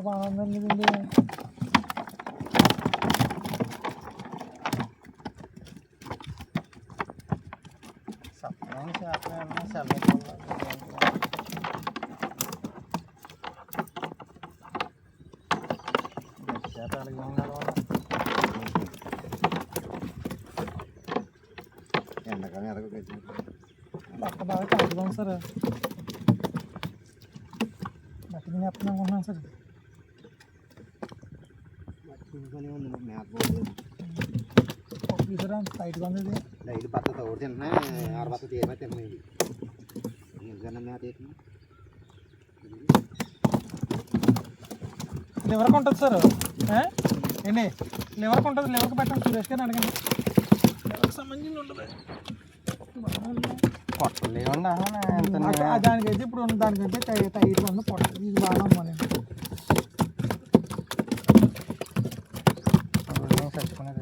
బాగా ఉందండి. సప్లైన చేపలు సెలవు చేప అలాగే ఉండాలి. ఎండాకాలం ఎదగ బట్ట బాగా కాదుకోండి సార్. బట్ట తినేస్తున్నాం అనుకుంటున్నాను సార్. బట్టి ఉంది మేత పోలేదు. చూసారా టైట్గా ఉంది. ఇది డైలీ బత్త తోడు తింటున్నా 6 బత్త తీయమని తిన్నాయి. ఎందుకన్నా మేత వేసుకున్నా లివర్కి ఉంటుంది సార్. ఏంటి లివర్కి ఉంటుంది. లివర్కి పెట్టండి. సురేష్ గారిని అడగండి. లివర్కి సంబంధించి ఉంటుంది. దానికైతే ఇప్పుడు ఉన్న దానికంటే టైట్గా ఉంది పొట్ట. ఇది బాగా అమ్మాలి. చచ్చుకునేది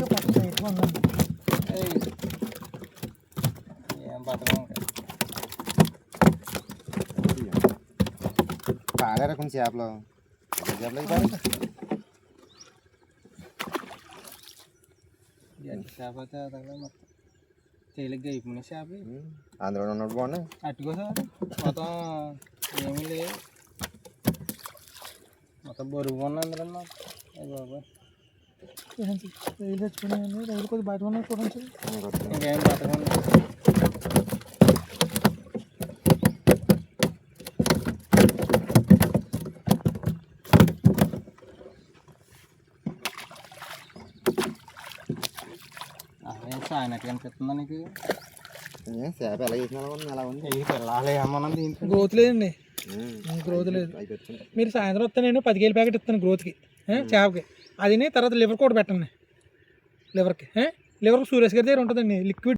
పొట్ట టైట్గా ఉందండి. ఏం బతకం కాలేరా కొన్ని చేపలు చేప అయితే మొత్తం తేలిగ్గా అయిపోయినాయి చేప. అందులో ఉన్నప్పుడు బాగున్నాయి. అట్టుకో సార్. మొత్తం ఏమీ లేదు. మొత్తం బరువు ఉన్నాయి అందులో. బాబా రైలు తెచ్చుకున్నాయండి. రైలు కొద్దిగా బయట ఉన్నాయి చూడండి. ఇంకేం బతకండి. సాయనట్టు కనిపిస్తుందా నీకు? చేప ఎలా చేసినా ఎలా ఉంది. వెళ్ళాలి ఏమన్నా దీంట్లో గ్రోత్ లేదండి. గ్రోత్ లేదు. మీరు సాయంత్రం వస్తే నేను 10 కేజీ ప్యాకెట్ ఇస్తాను గ్రోత్కి చేపకి. అది తర్వాత లివర్ కూడా పెట్టండి. లివర్కి సురేష్ గారి దగ్గర ఉంటుందండి లిక్విడ్.